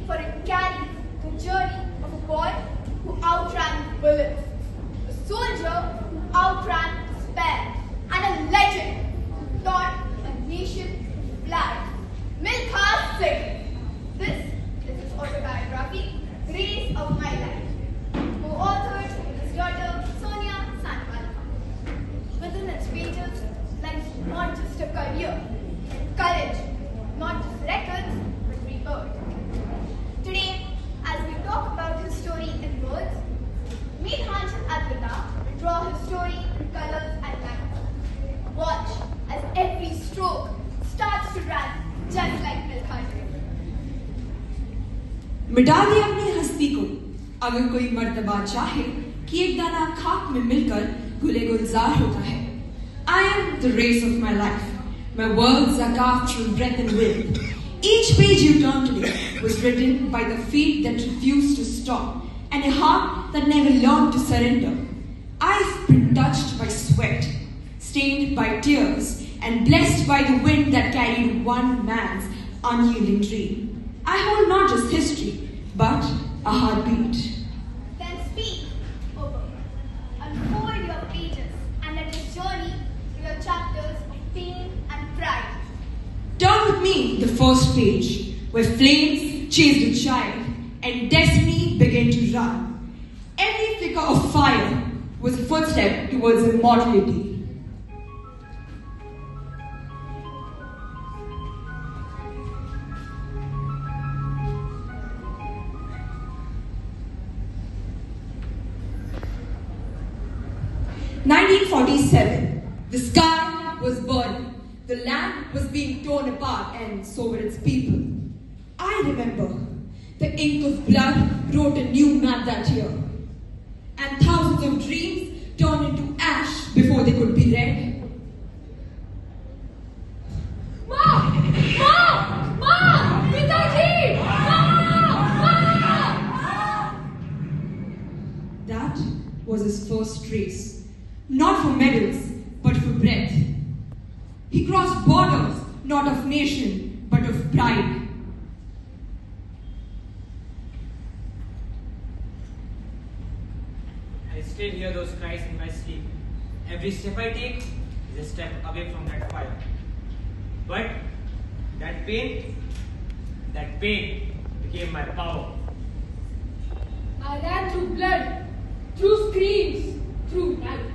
for it carries the journey of a boy who outran bullets, a soldier who outran despair, and a legend who taught a nation to fly. Milkha Singh. This is his autobiography, Grace of My Life, co-authored with his daughter Sonia Sanwal. Within its pages lies not just a career, but courage, not just records, but rebirth. Today, as we talk about his story in words, meet Hanshin Advita will draw his story in colors and light. Watch as every stroke starts to run just like Milkha did. मिटा दे अपनी हस्ती को अगर कोई मर्तबा चाहे कि एक दाना खाक में मिलकर गुले गुलजार होता है. I am the race of my life. My words are carved through breath and will. Each page you turn to me was written by the feet that refused to stop and a heart that never learned to surrender. I've been touched by sweat, stained by tears, and blessed by the wind that carried one man's unyielding dream. I hold not just history, but a heartbeat. Then speak, O book. Unfold your pages and let us journey through your chapters of pain and pride. Turn with me the first page, where flames chased a child and destiny began to run. Every flicker of fire was a footstep towards immortality. "1947. The sky was burning. The land was being torn apart, and so were its people. I remember the ink of blood wrote a new map that year, and thousands of dreams turned into ash before they could be read. Mom! Mom! Mom! Pitaji! Mom! That was his first race, not for medals, but for breath. He crossed borders, not of nation, but of pride. I still hear those cries in my sleep. Every step I take is a step away from that fire. But that pain became my power. I ran through blood, through screams, through night.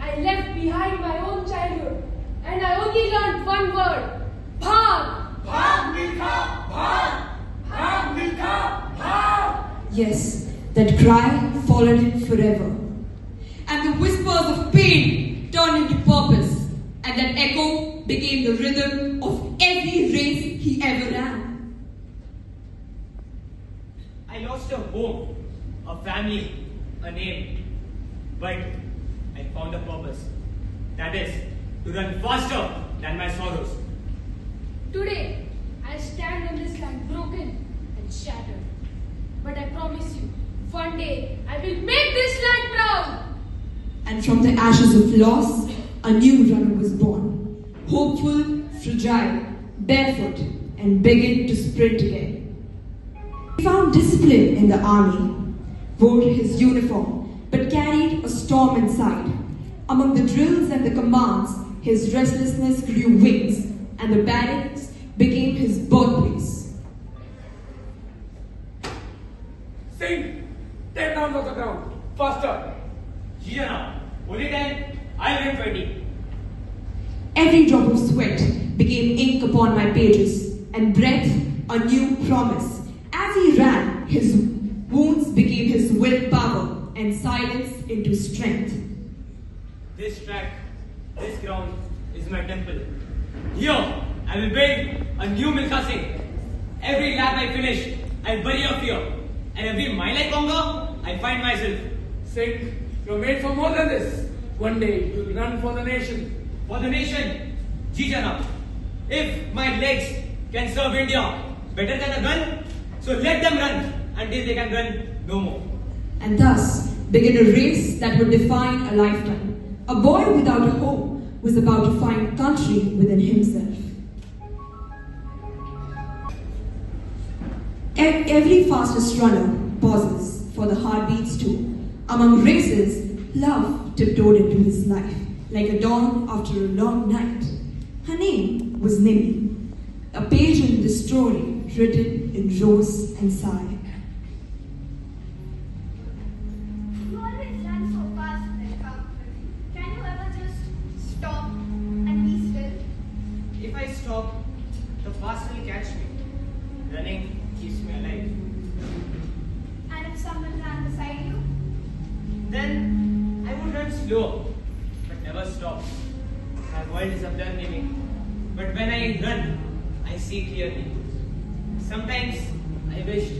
I left behind my own childhood, and I only learned one word: Bhag! Bhag, Milkha! Bhag! Bhag, Milkha! Bhag! Yes, that cry followed him forever. And the whispers of pain turned into purpose, and that echo became the rhythm of every race he ever ran. I lost a home, a family, a name. But I found a purpose. That is, to run faster than my sorrows. Today, I stand in this land broken and shattered. But I promise you, one day I will make this land proud. And from the ashes of loss, a new runner was born. Hopeful, fragile, barefoot, and began to sprint again. He found discipline in the army, wore his uniform, but carried a storm inside. Among the drills and the commands, his restlessness grew wings, and the barracks became his birthplace. Singh, 10 rounds on the ground. Faster. Jijana, only 10, I'll win 20. Every drop of sweat became ink upon my pages, and breath a new promise. As he ran, his wounds became his willpower, and silence into strength. This track, this ground is my temple. Here, I will build a new Milkha Singh. Every lap I finish, I bury a fear. And every mile I conquer, I find myself. Singh, you're made for more than this. One day, you'll run for the nation. For the nation, Jijana, if my legs can serve India better than a gun, so let them run until they can run no more. And thus began a race that would define a lifetime. A boy without a home was about to find country within himself. Every fastest runner pauses for the heartbeats too. Among races, love tiptoed into his life, like a dawn after a long night. Her name was Nimi, a page in the story written in rose and sigh. You always run so fast, Milka. Can you ever just stop and be still? If I stop, the fast will catch me. Running keeps me alive. And if someone ran beside you? Then I would run slow, but never stop. My world is observing me. But when I run, I see clearly. Sometimes I wished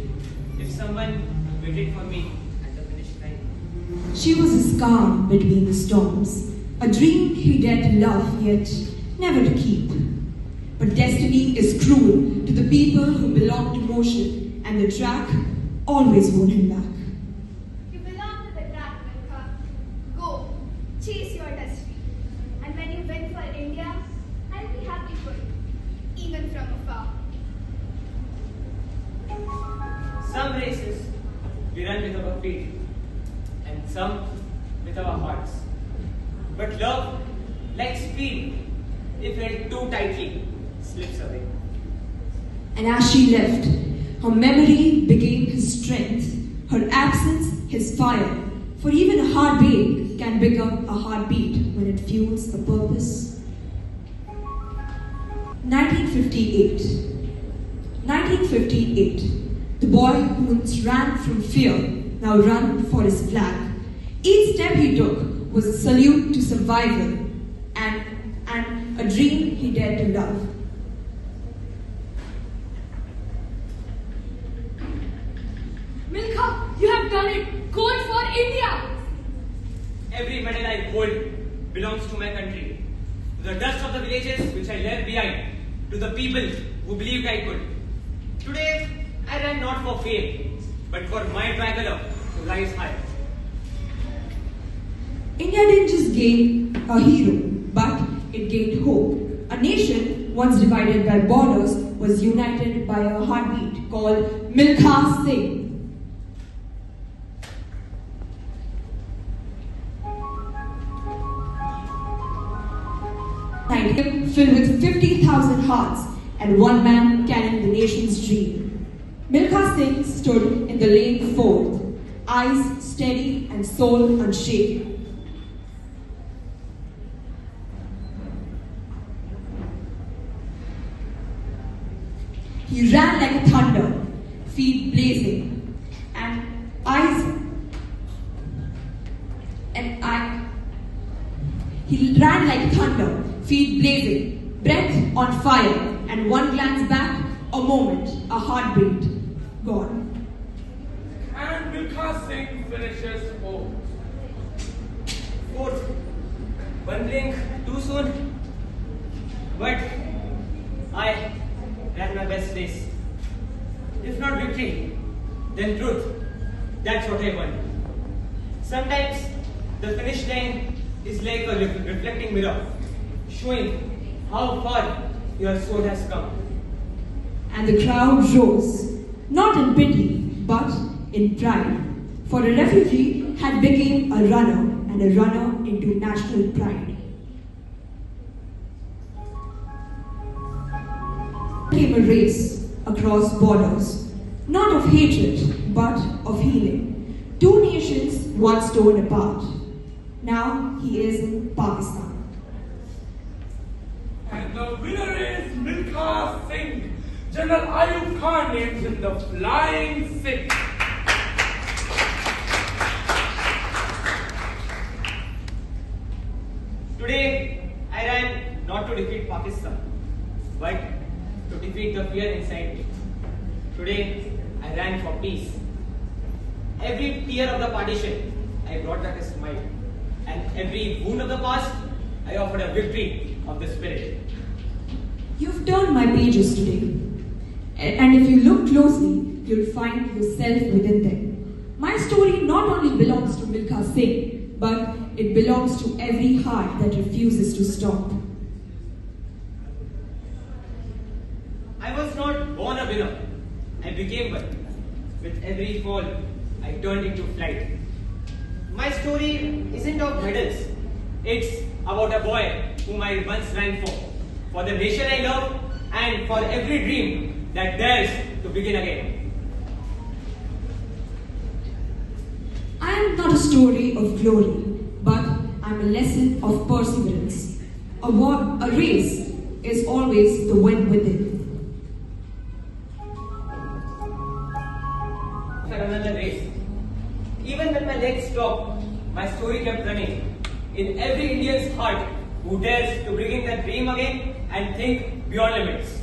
if someone waited for me at the finish line. She was his calm between the storms, a dream he dared to love yet never to keep. But destiny is cruel to the people who belong to motion, and the track always won him back. You belong to the track, Milka. Go, chase your destiny. And when you win for India, I'll be happy for you, even from afar. Some races we run with our feet, and some with our hearts. But love, like speed, if held too tightly, slips away. And as she left, her memory became his strength, her absence his fire. For even a heartbeat can become a heartbeat when it fuels a purpose. 1958. 1958. The boy who once ran from fear now ran for his flag. Each step he took was a salute to survival and a dream he dared to love. Milka, you have done it! Gold for India! Every medal I hold belongs to my country, to the dust of the villages which I left behind, to the people who believed I could. Today, I ran not for fame, but for my tricolor to rise high. India didn't just gain a hero, but it gained hope. A nation once divided by borders was united by a heartbeat called Milkha Singh. Filled with 50,000 hearts and one man carrying the nation's dream. Milkha Singh stood in the lane fourth, eyes steady and soul unshaken. He ran like a thunder, feet blazing, and he ran like thunder, feet blazing, breath on fire, and one glance back, a moment, a heartbeat, gone. And Milkha Singh finishes fourth. Fourth, one blink too soon, but I ran my best race. If not victory, then truth. That's what I want. Sometimes the finish line is like a reflecting mirror, showing how far your soul has come. And the crowd rose, not in pity, but in pride. For a refugee had become a runner, and a runner into national pride. Came a race across borders, not of hatred, but of healing. Two nations once torn apart. Now he is in Pakistan. And the winner is Milkha Singh. General Ayub Khan names him the Flying Sikh. Today, I ran not to defeat Pakistan, but to defeat the fear inside me. Today, I ran for peace. Every tear of the partition, I brought back a smile. And every wound of the past, I offered a victory of the spirit. You've turned my pages today. And if you look closely, you'll find yourself within them. My story not only belongs to Milkha Singh, but it belongs to every heart that refuses to stop. I was not born a winner, I became one. With every fall, I turned into flight. My story isn't of medals. It's about a boy whom I once ran for the nation I love, and for every dream that dares to begin again. I am not a story of glory, but I'm a lesson of perseverance. A race is always the wind within. For another race. Even when my legs stopped, my story kept running. In every Indian's heart who dares to begin their dream again and think beyond limits.